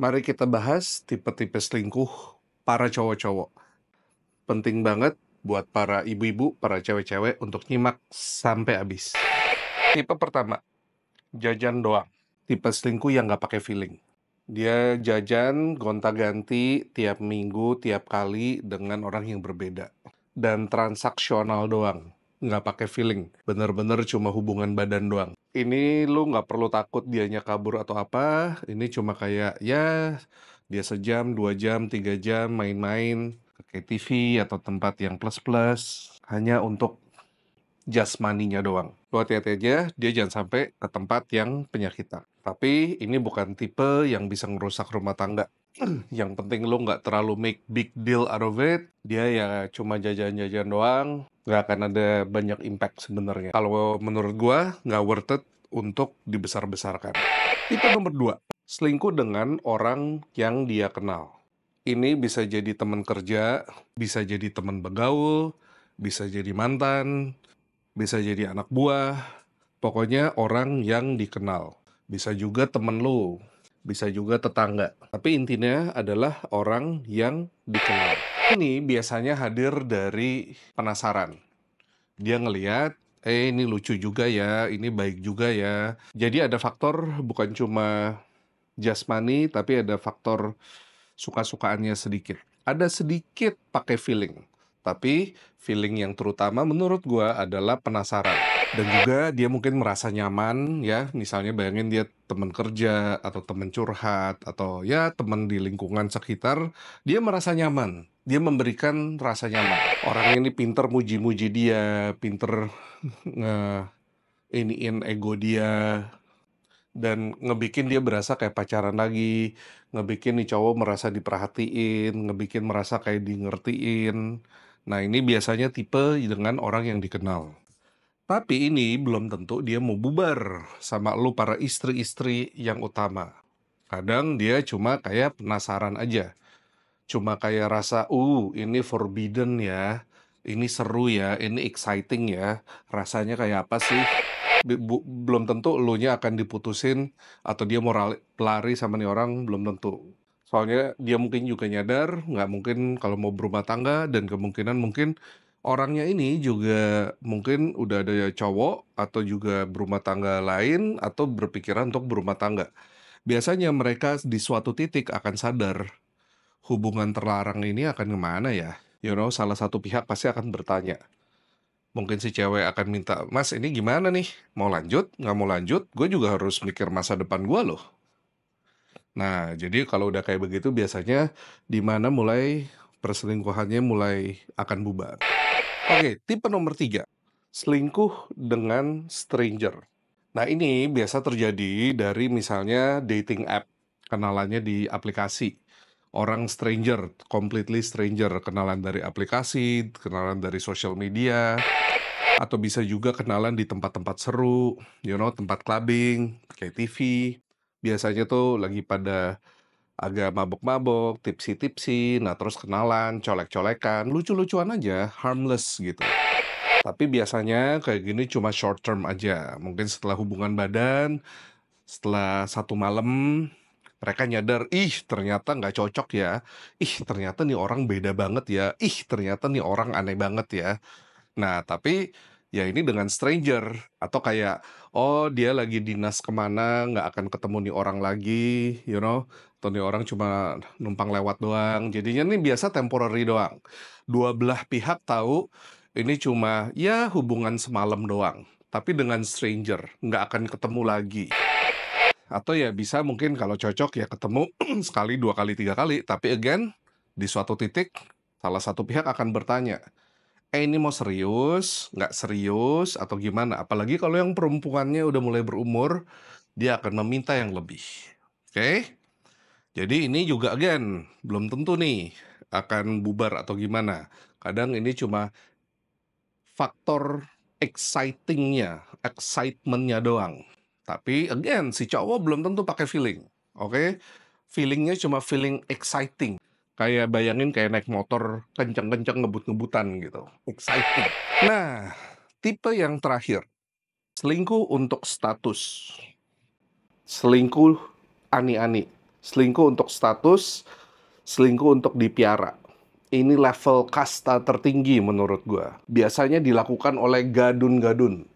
Mari kita bahas tipe-tipe selingkuh para cowok-cowok. Penting banget buat para ibu-ibu, para cewek-cewek untuk nyimak sampai habis. Tipe pertama, jajan doang. Tipe selingkuh yang nggak pakai feeling. Dia jajan gonta-ganti tiap minggu, tiap kali dengan orang yang berbeda. Dan transaksional doang. Nggak pakai feeling. Bener-bener cuma hubungan badan doang. Ini lu nggak perlu takut dianya kabur atau apa. Ini cuma kayak, ya dia sejam, 2 jam, 3 jam main-main ke KTV atau tempat yang plus-plus. Hanya untuk jasmaninya doang. Lo hati-hati aja, dia jangan sampai ke tempat yang penyakitan. Tapi ini bukan tipe yang bisa ngerusak rumah tangga. Yang penting lo nggak terlalu make big deal out of it. Dia ya cuma jajan-jajan doang. Nggak akan ada banyak impact sebenarnya. Kalau menurut gua, nggak worth it untuk dibesar-besarkan. Tipe nomor 2, selingkuh dengan orang yang dia kenal. Ini bisa jadi teman kerja, bisa jadi teman begaul, bisa jadi mantan, bisa jadi anak buah, pokoknya orang yang dikenal. Bisa juga temen lu, bisa juga tetangga. Tapi intinya adalah orang yang dikenal. Ini biasanya hadir dari penasaran. Dia ngeliat, ini lucu juga ya, ini baik juga ya. Jadi ada faktor bukan cuma jasmani, tapi ada faktor suka-sukaannya sedikit. Ada sedikit pakai feeling. Tapi feeling yang terutama menurut gua adalah penasaran. Dan juga dia mungkin merasa nyaman ya, misalnya bayangin dia teman kerja atau teman curhat atau ya teman di lingkungan sekitar, dia merasa nyaman. Dia memberikan rasa nyaman. Orang ini pinter muji-muji dia, pinter nge iniin ego dia, dan ngebikin dia berasa kayak pacaran lagi, ngebikin nih cowok merasa diperhatiin, ngebikin merasa kayak di ngertiin. Nah, ini biasanya tipe dengan orang yang dikenal. Tapi ini belum tentu dia mau bubar sama lu para istri-istri yang utama. Kadang dia cuma kayak penasaran aja. Cuma kayak rasa, ini forbidden ya, ini seru ya, ini exciting ya, rasanya kayak apa sih? Belum tentu elunya akan diputusin atau dia mau lari sama nih orang, belum tentu. Soalnya dia mungkin juga nyadar, nggak mungkin kalau mau berumah tangga, dan kemungkinan mungkin orangnya ini juga mungkin udah ada cowok atau juga berumah tangga lain atau berpikiran untuk berumah tangga. Biasanya mereka di suatu titik akan sadar hubungan terlarang ini akan kemana ya? Salah satu pihak pasti akan bertanya. Mungkin si cewek akan minta, "Mas, ini gimana nih? Mau lanjut? Nggak mau lanjut? Gue juga harus mikir masa depan gue loh." Nah, jadi kalau udah kayak begitu biasanya di mana mulai perselingkuhannya mulai akan bubar. Oke, tipe nomor 3, selingkuh dengan stranger. Nah, ini biasa terjadi dari misalnya dating app, kenalannya di aplikasi. Orang stranger, completely stranger, kenalan dari aplikasi, kenalan dari social media, atau bisa juga kenalan di tempat-tempat seru, tempat clubbing, kayak TV. Biasanya tuh lagi pada agak mabok-mabok, tipsi-tipsi, nah terus kenalan, colek-colekan, lucu-lucuan aja, harmless gitu. Tapi biasanya kayak gini cuma short term aja. Mungkin setelah hubungan badan, setelah 1 malam, mereka nyadar, ih ternyata nggak cocok ya. Ih ternyata nih orang beda banget ya. Ih ternyata nih orang aneh banget ya. Nah, tapi ya ini dengan stranger. Atau kayak, oh dia lagi dinas kemana, nggak akan ketemu nih orang lagi, atau nih orang cuma numpang lewat doang. Jadinya nih biasa temporary doang. Dua belah pihak tahu ini cuma ya hubungan semalam doang. Tapi dengan stranger, nggak akan ketemu lagi. Atau ya bisa mungkin kalau cocok ya ketemu sekali, 2 kali, 3 kali. Tapi again, di suatu titik, salah satu pihak akan bertanya, ini mau serius, nggak serius, atau gimana? Apalagi kalau yang perempuannya udah mulai berumur, dia akan meminta yang lebih. Oke? Jadi ini juga again, belum tentu nih akan bubar atau gimana. Kadang ini cuma faktor excitementnya doang. Tapi again, si cowok belum tentu pakai feeling. Oke? Feelingnya cuma feeling exciting. Kayak bayangin kayak naik motor kenceng-kenceng ngebut-ngebutan gitu. Exciting. Nah, tipe yang terakhir, selingkuh untuk status. Selingkuh ani-ani. Selingkuh untuk status, selingkuh untuk dipiara. Ini level kasta tertinggi menurut gua. Biasanya dilakukan oleh gadun-gadun.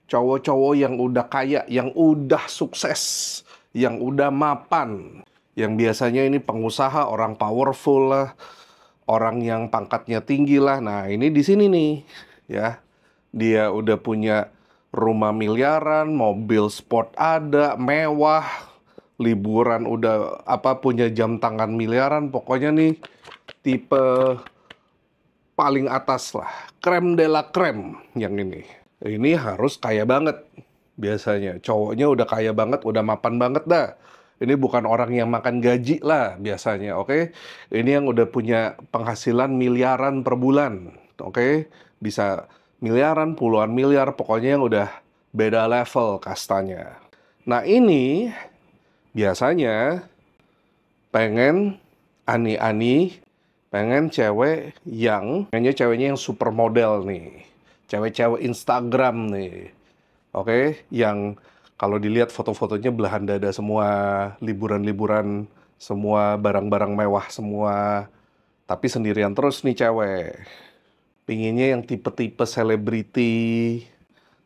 Cowok-cowok yang udah kaya, yang udah sukses, yang udah mapan. Yang biasanya ini pengusaha, orang powerful lah, orang yang pangkatnya tinggi lah. Nah, ini di sini nih, ya. Dia udah punya rumah miliaran, mobil sport ada, mewah, liburan udah punya jam tangan miliaran, pokoknya nih tipe paling atas lah, krem de la krem yang ini. Ini harus kaya banget biasanya. Cowoknya udah kaya banget, udah mapan banget dah. Ini bukan orang yang makan gaji lah biasanya, oke? Ini yang udah punya penghasilan miliaran per bulan, oke? Bisa miliaran, puluhan miliar, pokoknya yang udah beda level kastanya. Nah ini biasanya pengen ani-ani, pengen pengennya ceweknya yang supermodel nih. Cewek-cewek Instagram nih. Oke, yang kalau dilihat foto-fotonya belahan dada semua, liburan-liburan semua, barang-barang mewah semua. Tapi sendirian terus nih cewek. Pinginnya yang tipe-tipe selebriti,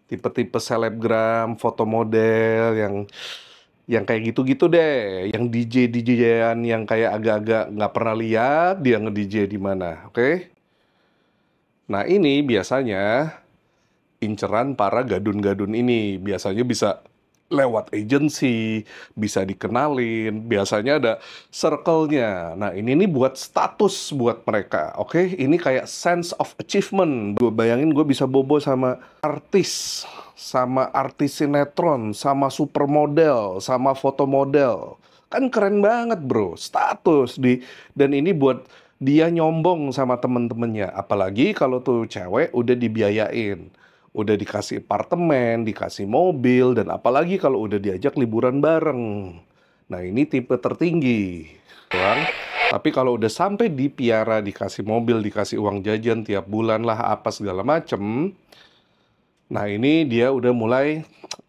tipe-tipe selebgram, foto model, yang kayak gitu-gitu deh, yang DJ-DJ-an yang kayak agak-agak nggak pernah lihat dia nge-DJ di mana, oke? Nah ini biasanya inceran para gadun-gadun ini, biasanya bisa lewat agency, bisa dikenalin, biasanya ada circle-nya. Nah ini nih buat status buat mereka, oke? Ini kayak sense of achievement. Gue bayangin gue bisa bobo sama artis sinetron, sama supermodel, sama foto model. Kan keren banget bro, status dan ini buat dia nyombong sama temen-temennya. Apalagi kalau tuh cewek udah dibiayain, udah dikasih apartemen, dikasih mobil, dan apalagi kalau udah diajak liburan bareng. Nah ini tipe tertinggi. Tapi kalau udah sampai dipiara, dikasih mobil, dikasih uang jajan tiap bulan lah, apa segala macem. Nah ini dia udah mulai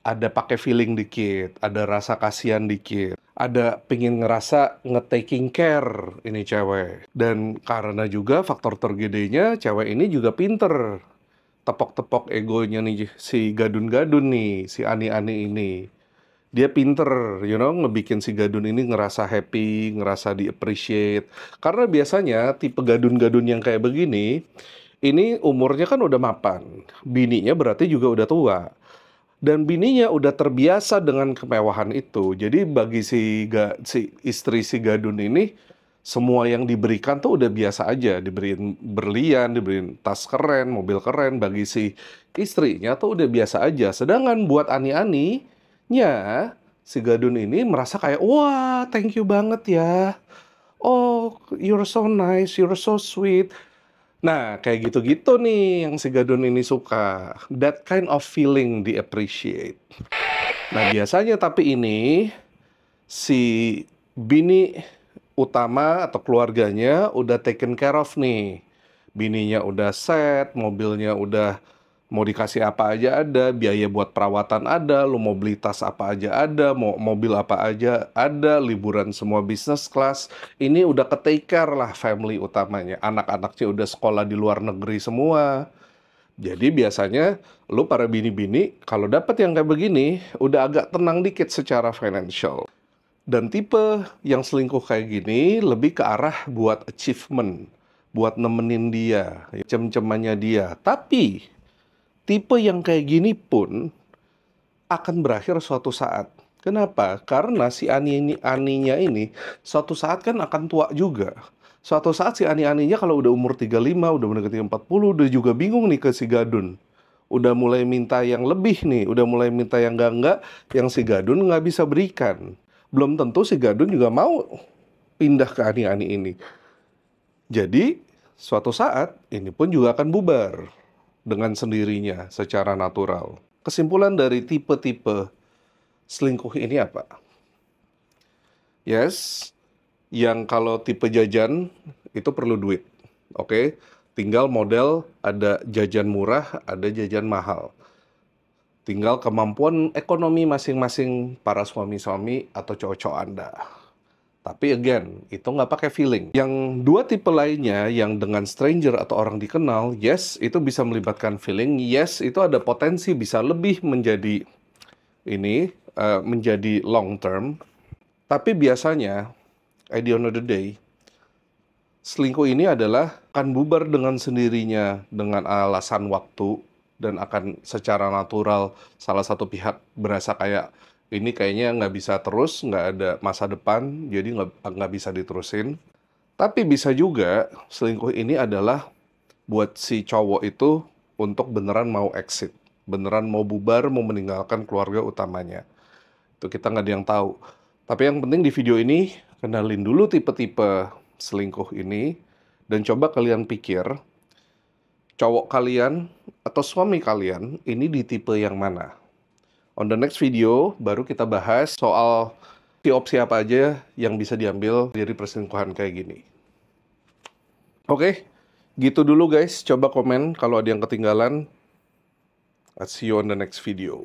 ada pakai feeling dikit, ada rasa kasihan dikit, ada pingin ngerasa nge-taking care ini cewek. Dan karena juga faktor tergedenya, cewek ini juga pinter tepok-tepok egonya nih si gadun-gadun nih, si ani-ani ini. Dia pinter, ngebikin si gadun ini ngerasa happy, ngerasa di-appreciate. Karena biasanya tipe gadun-gadun yang kayak begini, ini umurnya kan udah mapan. Bininya berarti juga udah tua. Dan bininya udah terbiasa dengan kemewahan itu. Jadi bagi si istri si gadun ini, semua yang diberikan tuh udah biasa aja. Diberiin berlian, diberiin tas keren, mobil keren. Bagi si istrinya tuh udah biasa aja. Sedangkan buat ani-aninya, si gadun ini merasa kayak, wah thank you banget ya. Oh, you're so nice, you're so sweet. Nah, kayak gitu-gitu nih yang si gadun ini suka. That kind of feeling di-appreciate. Nah, biasanya tapi ini si bini utama atau keluarganya udah taken care of nih. Bininya udah set, mobilnya udah mau dikasih apa aja ada, biaya buat perawatan ada, lu mau beli tas apa aja ada, mau mobil apa aja ada, liburan semua business class. Ini udah ke-take care lah family utamanya. Anak-anaknya udah sekolah di luar negeri semua. Jadi biasanya lu para bini-bini kalau dapat yang kayak begini udah agak tenang dikit secara financial. Dan tipe yang selingkuh kayak gini lebih ke arah buat achievement, buat nemenin dia, cem-cemannya dia. Tapi tipe yang kayak gini pun akan berakhir suatu saat. Kenapa? Karena si ani-aninya ini suatu saat kan akan tua juga. Suatu saat si ani-aninya kalau udah umur 35, udah mendekati 40, udah juga bingung nih ke si gadun. Udah mulai minta yang lebih nih, udah mulai minta yang enggak, yang si gadun nggak bisa berikan. Belum tentu si gadun juga mau pindah ke ani-ani ini. Jadi, suatu saat ini pun juga akan bubar dengan sendirinya secara natural. Kesimpulan dari tipe-tipe selingkuh ini apa? Yes, yang kalau tipe jajan itu perlu duit. Oke, tinggal model ada jajan murah, ada jajan mahal. Tinggal kemampuan ekonomi masing-masing para suami-suami atau cowok-cowok Anda. Tapi again, itu nggak pakai feeling. Yang dua tipe lainnya, yang dengan stranger atau orang dikenal, yes, itu bisa melibatkan feeling. Yes, itu ada potensi bisa lebih menjadi menjadi long term. Tapi biasanya, at the end of the day, selingkuh ini adalah akan bubar dengan sendirinya dengan alasan waktu, dan akan secara natural salah satu pihak berasa kayak ini kayaknya nggak bisa terus, nggak ada masa depan, jadi nggak bisa diterusin. Tapi bisa juga selingkuh ini adalah buat si cowok itu untuk beneran mau exit, beneran mau bubar, mau meninggalkan keluarga utamanya. Itu kita nggak ada yang tahu. Tapi yang penting di video ini, kenalin dulu tipe-tipe selingkuh ini, dan coba kalian pikir, cowok kalian atau suami kalian ini di tipe yang mana. On the next video, baru kita bahas soal opsi apa aja yang bisa diambil dari perselingkuhan kayak gini. Oke, gitu dulu guys. Coba komen kalau ada yang ketinggalan. I'll see you on the next video.